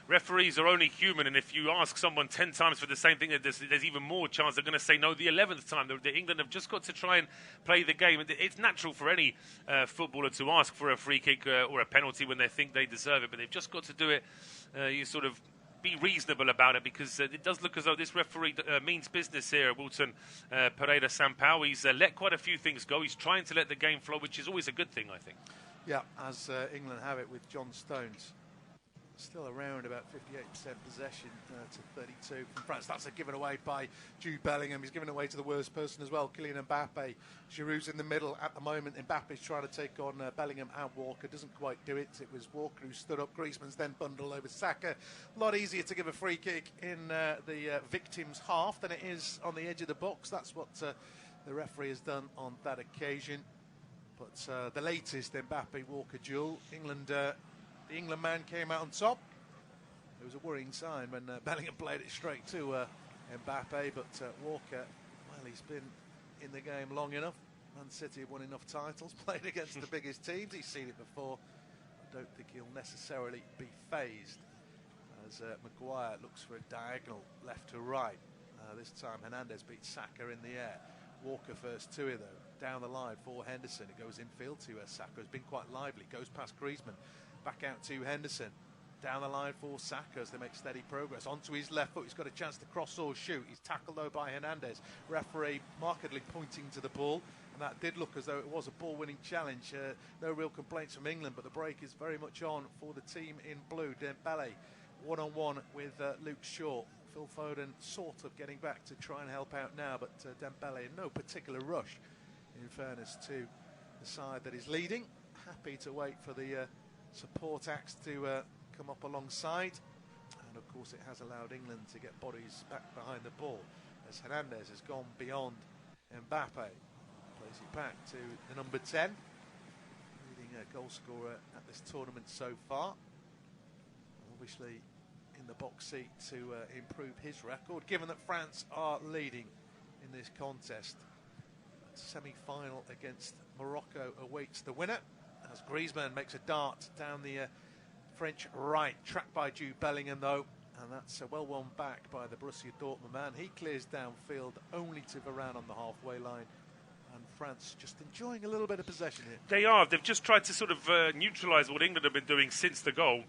referees are only human, and if you ask someone 10 times for the same thing, there's even more chance they're going to say no the 11th time. The England have just got to try and play the game. It's natural for any footballer to ask for a free kick or a penalty when they think they deserve it, but they've just got to do it. You sort of be reasonable about it, because it does look as though this referee means business here at Wilton Pereira Sampaio. He's let quite a few things go. He's trying to let the game flow, which is always a good thing, I think. Yeah, as England have it with John Stones. Still around about 58% possession to 32 from France. That's a given away by Jude Bellingham. He's given away to the worst person as well, Kylian Mbappe. Giroud's in the middle at the moment. Mbappe's trying to take on Bellingham and Walker. Doesn't quite do it. It was Walker who stood up. Griezmann's then bundled over Saka. A lot easier to give a free kick in the victim's half than it is on the edge of the box. That's what the referee has done on that occasion. But the latest Mbappe-Walker duel, England... the England man came out on top. It was a worrying sign when Bellingham played it straight to Mbappe, but Walker, well, he's been in the game long enough. Man City have won enough titles, played against the biggest teams. He's seen it before. I don't think he'll necessarily be phased as Maguire looks for a diagonal left to right. This time Hernandez beats Saka in the air. Walker first to it, though. Down the line for Henderson. It goes infield to Saka. It's been quite lively. Goes past Griezmann. Back out to Henderson. Down the line for Saka as they make steady progress. Onto his left foot. He's got a chance to cross or shoot. He's tackled, though, by Hernandez. Referee markedly pointing to the ball. And that did look as though it was a ball-winning challenge. No real complaints from England, but the break is very much on for the team in blue. Dembele one-on-one with Luke Shaw. Phil Foden sort of getting back to try and help out now, but Dembele in no particular rush, in fairness to the side that is leading. Happy to wait for the support acts to come up alongside, and of course it has allowed England to get bodies back behind the ball as Hernandez has gone beyond Mbappe. Gives it back to the number 10, leading goal scorer at this tournament so far. Obviously in the box seat to improve his record, given that France are leading in this contest. Semi-final against Morocco awaits the winner, as Griezmann makes a dart down the French right, tracked by Jude Bellingham though, and that's well won back by the Borussia Dortmund man. He clears downfield only to Varane on the halfway line, and France just enjoying a little bit of possession here. They are. They've just tried to sort of neutralise what England have been doing since the goal.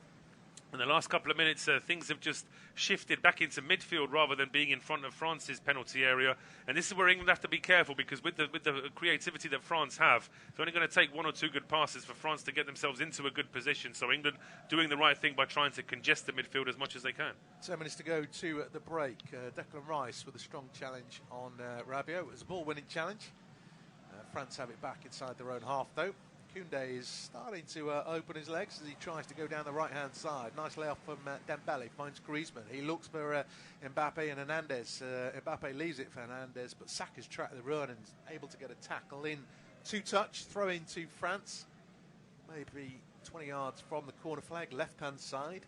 In the last couple of minutes, things have just shifted back into midfield rather than being in front of France's penalty area. And this is where England have to be careful, because with the creativity that France have, it's only going to take one or two good passes for France to get themselves into a good position. So England doing the right thing by trying to congest the midfield as much as they can. 10 minutes to go to the break. Declan Rice with a strong challenge on Rabiot. It was a ball-winning challenge. France have it back inside their own half, though. Koundé is starting to open his legs as he tries to go down the right-hand side. Nice layoff from Dembele, finds Griezmann. He looks for Mbappe and Hernandez. Mbappe leaves it for Hernandez, but Saka's tracked the run and is able to get a tackle in. Two-touch, throw into France. Maybe 20 yards from the corner flag, left-hand side.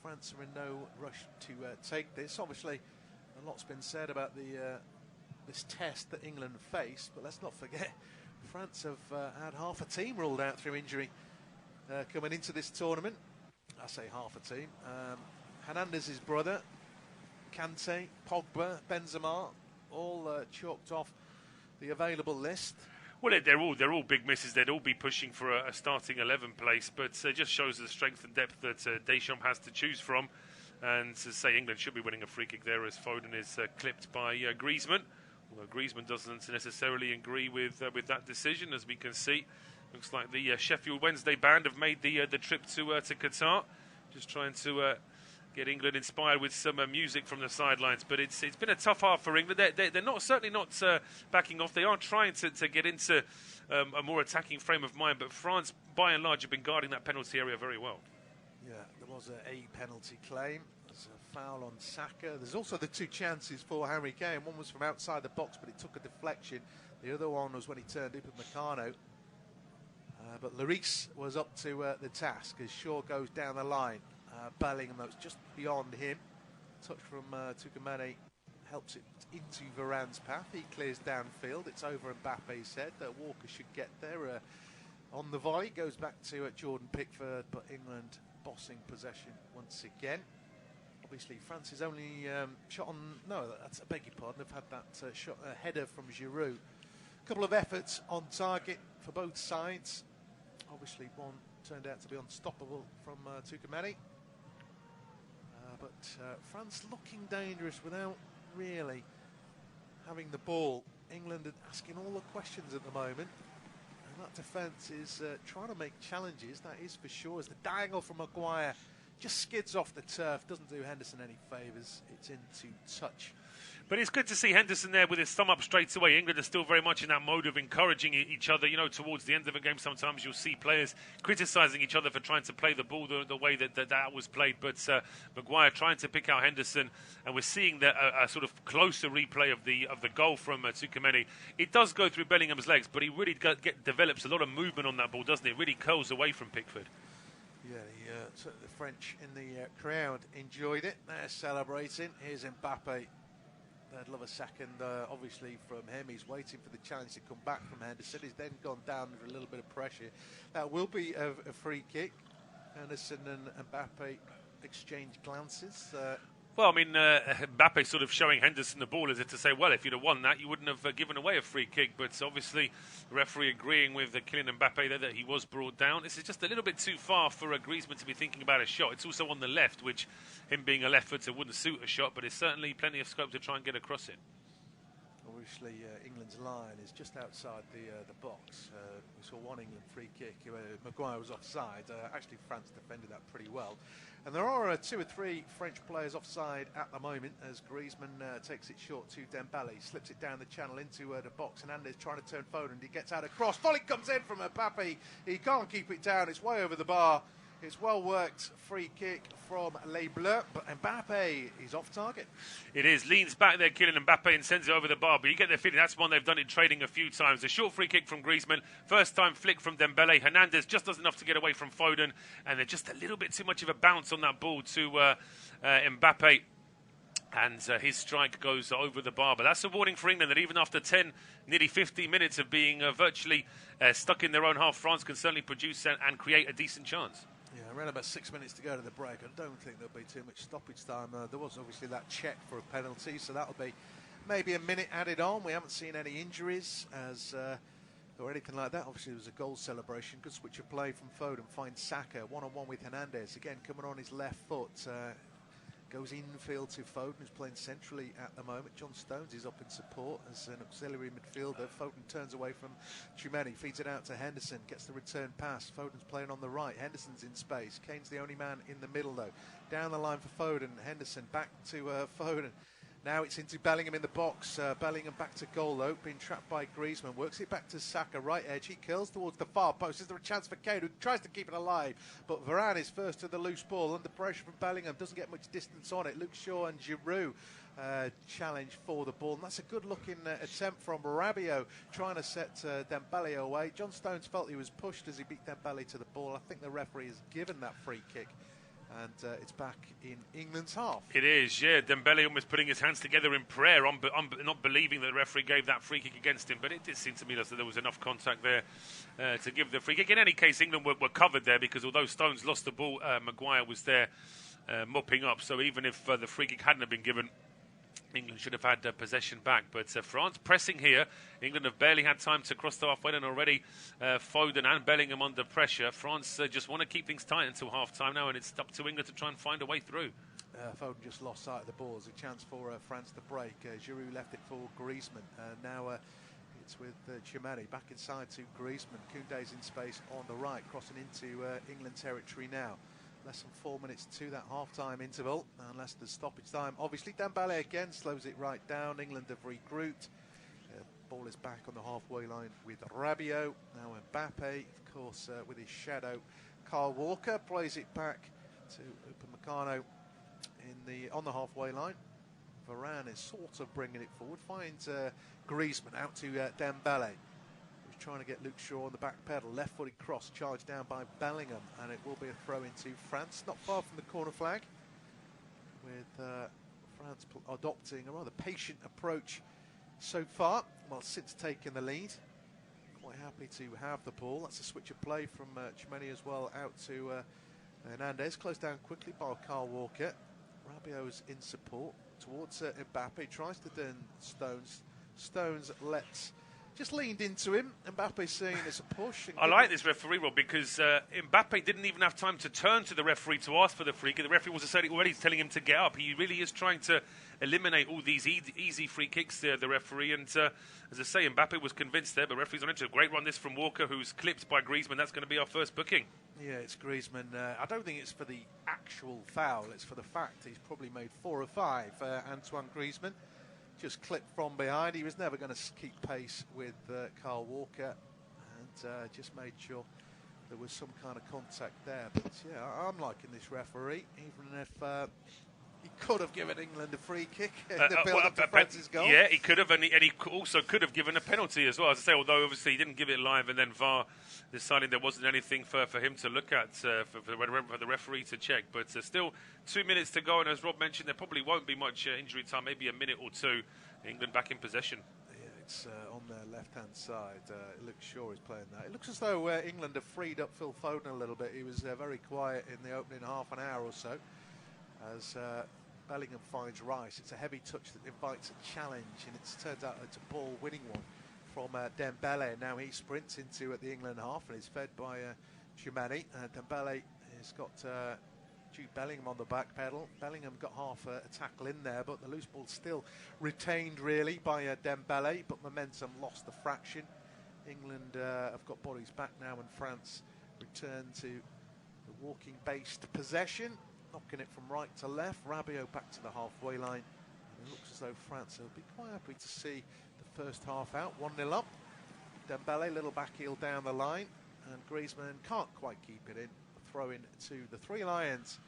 France are in no rush to take this. Obviously, a lot's been said about this test that England face, but let's not forget France have had half a team ruled out through injury coming into this tournament. I say half a team. Hernandez's brother, Kante, Pogba, Benzema, all chalked off the available list. Well, they're all big misses. They'd all be pushing for a starting 11 place, but it just shows the strength and depth that Deschamps has to choose from. And to say England should be winning a free kick there as Foden is clipped by Griezmann. Although Griezmann doesn't necessarily agree with that decision, as we can see. Looks like the Sheffield Wednesday band have made the trip to Qatar, just trying to get England inspired with some music from the sidelines. But it's been a tough half for England. They're certainly not backing off. They are trying to get into a more attacking frame of mind. But France, by and large, have been guarding that penalty area very well. Yeah, there was a penalty claim. There's a foul on Saka. There's also the two chances for Harry Kane. One was from outside the box, but it took a deflection. The other one was when he turned up with Meccano. But Lloris was up to the task as Shaw goes down the line. Bellingham, that was just beyond him. Touch from Tchouaméni helps it into Varane's path. He clears downfield. It's over Mbappe's head. Walker should get there. On the volley, goes back to Jordan Pickford, but England bossing possession once again. Obviously, France's only shot on... No, I beg your pardon. They've had that shot, header from Giroud. A couple of efforts on target for both sides. Obviously, one turned out to be unstoppable from Tchouaméni. But France looking dangerous without really having the ball. England asking all the questions at the moment. And that defence is trying to make challenges, that is for sure. As the diagonal from Maguire just skids off the turf, doesn't do Henderson any favours. It's into touch. But it's good to see Henderson there with his thumb up straight away. England are still very much in that mode of encouraging each other. You know, towards the end of a game, sometimes you'll see players criticising each other for trying to play the ball the way that was played. But Maguire trying to pick out Henderson, and we're seeing a sort of closer replay of the goal from Tchouaméni. It does go through Bellingham's legs, but he really develops a lot of movement on that ball, doesn't it? It really curls away from Pickford. Yeah, the French in the crowd enjoyed it. They're celebrating. Here's Mbappe. I'd love a second, obviously, from him. He's waiting for the challenge to come back from Henderson. He's then gone down under a little bit of pressure. That will be a free kick. Henderson and Mbappe exchange glances. Well, I mean, Mbappe sort of showing Henderson the ball as if to say, well, if you'd have won that, you wouldn't have given away a free kick. But obviously, the referee agreeing with Kylian Mbappe there that he was brought down. This is just a little bit too far for Griezmann to be thinking about a shot. It's also on the left, which him being a left footer wouldn't suit a shot, but it's certainly plenty of scope to try and get across it. Obviously, England's line is just outside the box. We saw one England free kick. Maguire was offside. Actually, France defended that pretty well. And there are 2 or 3 French players offside at the moment as Griezmann takes it short to Dembele, slips it down the channel into the box. Hernandez trying to turn Foden. He gets out across. Volley comes in from Mbappe. He can't keep it down. It's way over the bar. It's well worked free kick from Les Bleus, but Mbappe is off target. It is. Leans back there, killing Mbappe, and sends it over the bar. But you get the feeling that's one they've done in training a few times. A short free kick from Griezmann. First time flick from Dembele. Hernandez just does enough to get away from Foden. And then just a little bit too much of a bounce on that ball to Mbappe. And his strike goes over the bar. But that's a warning for England that even after 10, nearly 15 minutes of being virtually stuck in their own half, France can certainly produce and create a decent chance. Yeah, around about 6 minutes to go to the break. I don't think there'll be too much stoppage time. There was obviously that check for a penalty, so that'll be maybe a minute added on. We haven't seen any injuries or anything like that. Obviously, there was a goal celebration. Good switch of play from Foden. Finds Saka one-on-one with Hernandez. Again, coming on his left foot. Goes infield to Foden, who's playing centrally at the moment. John Stones is up in support as an auxiliary midfielder. Foden turns away from Tchouaméni, feeds it out to Henderson, gets the return pass. Foden's playing on the right. Henderson's in space. Kane's the only man in the middle, though. Down the line for Foden. Henderson back to Foden. Now it's into Bellingham in the box. Bellingham back to goal, though. Being trapped by Griezmann. Works it back to Saka, right edge. He curls towards the far post. Is there a chance for Kane, who tries to keep it alive? But Varane is first to the loose ball. Under pressure from Bellingham. Doesn't get much distance on it. Luke Shaw and Giroud challenge for the ball. And that's a good-looking attempt from Rabiot, trying to set Dembele away. John Stones felt he was pushed as he beat Dembele to the ball. I think the referee has given that free kick. And it's back in England's half. It is, yeah. Dembele almost putting his hands together in prayer, not believing that the referee gave that free kick against him. But it did seem to me that there was enough contact there to give the free kick. In any case, England were covered there because although Stones lost the ball, Maguire was there mopping up. So even if the free kick hadn't have been given, England should have had possession back. But France pressing here. England have barely had time to cross the halfway line already. Foden and Bellingham under pressure. France just want to keep things tight until half-time now, and it's up to England to try and find a way through. Foden just lost sight of the ball. There's a chance for France to break. Giroud left it for Griezmann. Now it's with Tchouaméni back inside to Griezmann. Koundé's in space on the right, crossing into England territory now. Less than 4 minutes to that half-time interval, unless there's stoppage time. Obviously, Dembele again slows it right down. England have regrouped. Ball is back on the halfway line with Rabiot. Now Mbappe, of course, with his shadow. Kyle Walker plays it back to Upamecano on the halfway line. Varane is sort of bringing it forward. Finds Griezmann out to Dembele. Trying to get Luke Shaw on the back pedal. Left-footed cross charged down by Bellingham, and it will be a throw into France. Not far from the corner flag, with France adopting a rather patient approach so far. Well, since taking the lead, quite happy to have the ball. That's a switch of play from Tchouaméni as well, out to Hernandez. Closed down quickly by Kyle Walker. Rabiot's in support towards Mbappe. Tries to turn Stones. Stones lets... Just leaned into him. Mbappe seeing it's a push. I like this referee, Rob, because Mbappe didn't even have time to turn to the referee to ask for the free kick. The referee was already telling him to get up. He really is trying to eliminate all these easy free kicks there, the referee. And as I say, Mbappe was convinced there, but referee's on it. A great run this from Walker, who's clipped by Griezmann. That's going to be our first booking. Yeah, it's Griezmann. I don't think it's for the actual foul. It's for the fact he's probably made 4 or 5. Antoine Griezmann. Just clipped from behind. He was never going to keep pace with Kyle Walker, and just made sure there was some kind of contact there. But yeah, I'm liking this referee, even if he could have given England a free kick in the build-up to France's goal. Yeah, he could have, and he also could have given a penalty as well. As I say, although obviously he didn't give it live, and then VAR deciding there wasn't anything for him to look at, for the referee to check. But still 2 minutes to go, and as Rob mentioned, there probably won't be much injury time, maybe a minute or two. England back in possession. Yeah, it's on their left-hand side. Luke Shaw is playing that. It looks as though England have freed up Phil Foden a little bit. He was very quiet in the opening half an hour or so. As Bellingham finds Rice. It's a heavy touch that invites a challenge, and it turns out it's a ball-winning one from Dembele. Now he sprints into the England half and is fed by Tchouaméni. Dembele has got Jude Bellingham on the back pedal. Bellingham got half a tackle in there, but the loose ball still retained really by Dembele, but momentum lost a fraction. England have got bodies back now, and France return to the walking-based possession. Knocking it from right to left. Rabiot back to the halfway line. And it looks as though France will be quite happy to see the first half out. 1-0 up. Dembele, little back heel down the line. And Griezmann can't quite keep it in. throw in to the Three Lions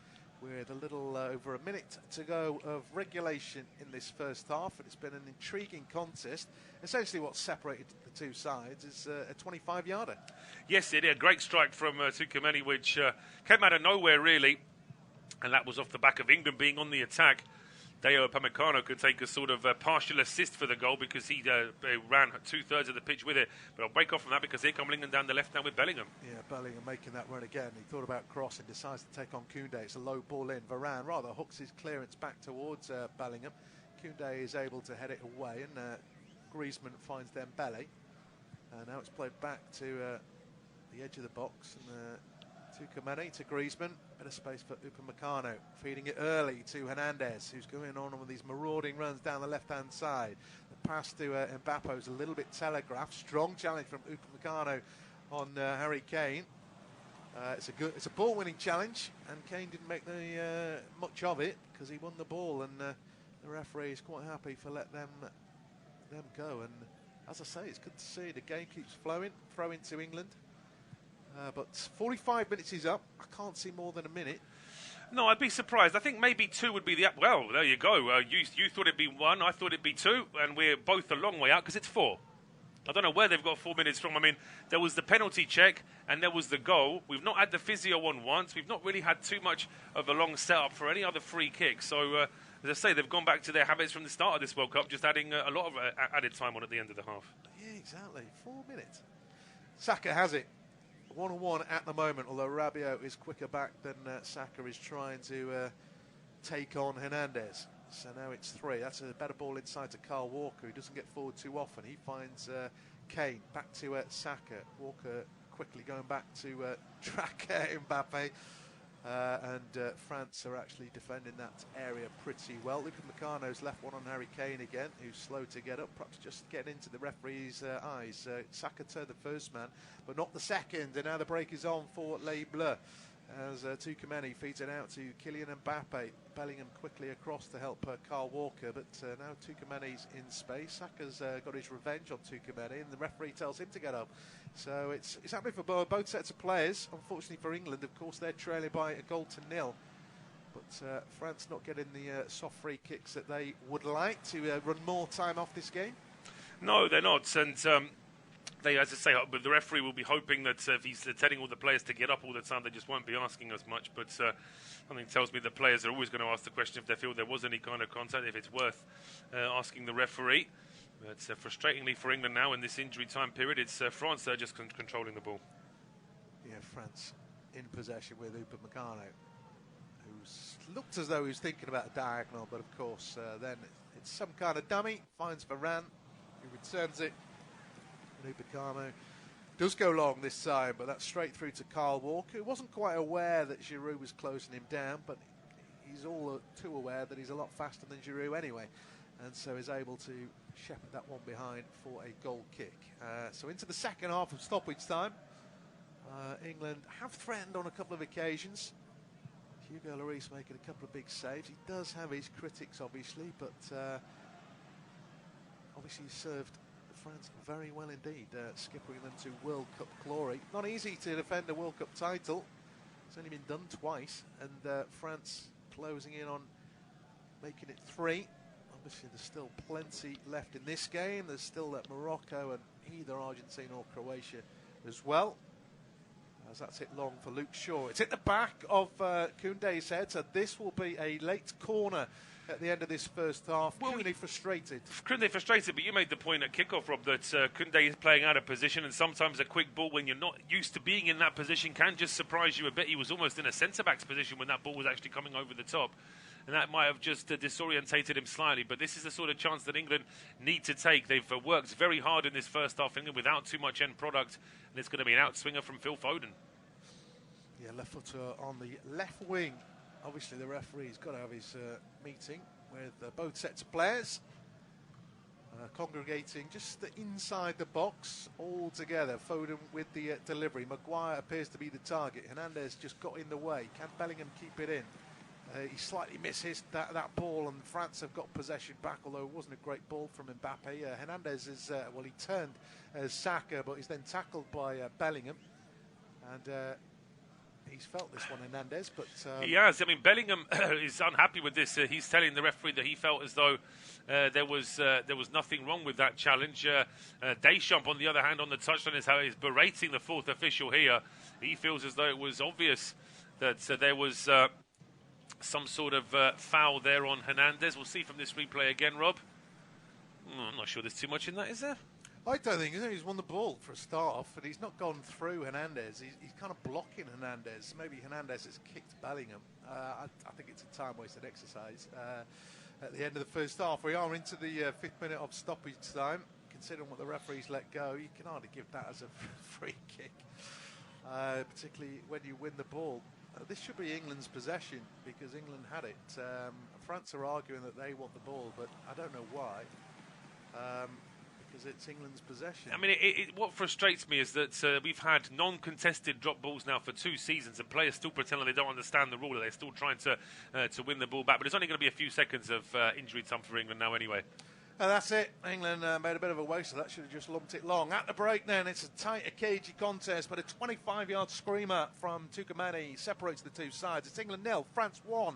with a little over a minute to go of regulation in this first half. And it's been an intriguing contest. Essentially what separated the two sides is a 25-yarder. Yes, it is. A great strike from Tchouaméni, which came out of nowhere, really. And that was off the back of England being on the attack. Deo Upamecano could take a sort of partial assist for the goal because he ran 2/3 of the pitch with it. But I'll break off from that because here come England down the left now with Bellingham. Yeah, Bellingham making that run again. He thought about crossing, decides to take on Koundé. It's a low ball in. Varane rather hooks his clearance back towards Bellingham. Koundé is able to head it away, and Griezmann finds Dembele. Now it's played back to the edge of the box, and Tchouaméni to Griezmann. Bit of space for Upamecano, feeding it early to Hernandez, who's going on with these marauding runs down the left-hand side. The pass to Mbappé is a little bit telegraphed. Strong challenge from Upamecano on Harry Kane. It's a ball-winning challenge, and Kane didn't make much of it because he won the ball, and the referee is quite happy for let them go. And as I say, it's good to see the game keeps flowing. Throw into England. But 45 minutes is up. I can't see more than a minute. No, I'd be surprised. I think maybe 2 would be the... Well, there you go. You thought it'd be 1, I thought it'd be 2, and we're both a long way out because it's 4. I don't know where they've got 4 minutes from. I mean, there was the penalty check and there was the goal. We've not had the physio on once. We've not really had too much of a long setup for any other free kick. So, as I say, they've gone back to their habits from the start of this World Cup, just adding a lot of added time on at the end of the half. Yeah, exactly. 4 minutes. Saka has it. 1-1 at the moment, although Rabiot is quicker back than Saka is trying to take on Hernandez. So now it's 3. That's a better ball inside to Kyle Walker, who doesn't get forward too often. He finds Kane back to Saka. Walker quickly going back to track Mbappe. And France are actually defending that area pretty well. Upamecano's left one on Harry Kane again, who's slow to get up, perhaps just getting into the referee's eyes. Saka turned the first man, but not the second, and now the break is on for Les Bleus. As Tchouaméni feeds it out to Kylian Mbappe. Bellingham quickly across to help Kyle Walker, but now Tchouaméni's in space. Saka's got his revenge on Tchouaméni, and the referee tells him to get up. So it's happening for both sets of players. Unfortunately for England, of course, they're trailing by 1-0. But France not getting the soft free kicks that they would like to run more time off this game. No, they're not, and they, as I say, but the referee will be hoping that if he's telling all the players to get up all the time, they just won't be asking as much. But something tells me the players are always going to ask the question if they feel there was any kind of contact, if it's worth asking the referee. But frustratingly for England now in this injury time period, it's France that are just controlling the ball. Yeah, France in possession with Upamecano, who looked as though he was thinking about a diagonal, but of course then it's some kind of dummy, finds Varane, who returns it. Upamecano does go long this time, but that's straight through to Kyle Walker, who wasn't quite aware that Giroud was closing him down, but he's all too aware that he's a lot faster than Giroud anyway, and so is able to shepherd that one behind for a goal kick. So into the second half of stoppage time. England have threatened on a couple of occasions. Hugo Lloris making a couple of big saves. He does have his critics, obviously, but obviously he served France very well indeed, skippering them to World Cup glory. Not easy to defend a World Cup title. It's only been done twice, and France closing in on making it 3. Obviously, there's still plenty left in this game. There's still Morocco and either Argentina or Croatia as well. As that's hit long for Luke Shaw. It's hit the back of Koundé's head, so this will be a late corner at the end of this first half. Well, Koundé frustrated. Koundé frustrated, but you made the point at kickoff, Rob, that Koundé is playing out of position, and sometimes a quick ball when you're not used to being in that position can just surprise you a bit. He was almost in a centre-back's position when that ball was actually coming over the top, and that might have just disorientated him slightly. But this is the sort of chance that England need to take. They've worked very hard in this first half, England, without too much end product, and it's going to be an outswinger from Phil Foden. Yeah, left footer on the left wing. Obviously, the referee's got to have his meeting with both sets of players, congregating just inside the box all together. Foden with the delivery. Maguire appears to be the target. Hernandez just got in the way. Can Bellingham keep it in? He slightly misses that ball, and France have got possession back, although it wasn't a great ball from Mbappe. Hernandez is, well, he turned as Saka, but he's then tackled by Bellingham. And he's felt this one, Hernandez. But he has. I mean, Bellingham is unhappy with this. He's telling the referee that he felt as though there was nothing wrong with that challenge. Deschamps, on the other hand, on the touchline, is berating the fourth official here. He feels as though it was obvious that there was some sort of foul there on Hernandez. We'll see from this replay again, Rob. I'm not sure there's too much in that, is there? I don't think he's won the ball for a start off, but he's not gone through Hernandez. He's kind of blocking Hernandez. Maybe Hernandez has kicked Bellingham. I think it's a time-wasted exercise. At the end of the first half, we are into the 5th minute of stoppage time. Considering what the referees let go, you can hardly give that as a free kick, particularly when you win the ball. This should be England's possession because England had it. France are arguing that they want the ball, but I don't know why. Because it's England's possession. I mean, what frustrates me is that we've had non-contested drop balls now for 2 seasons, and players still pretend like they don't understand the rule. They're still trying to win the ball back. But it's only going to be a few seconds of injury time for England now anyway. And that's it. England made a bit of a waste of that. Should have just lumped it long. At the break then, it's a tight, cagey contest, but a 25-yard screamer from Tchouaméni separates the two sides. It's England 0, France 1.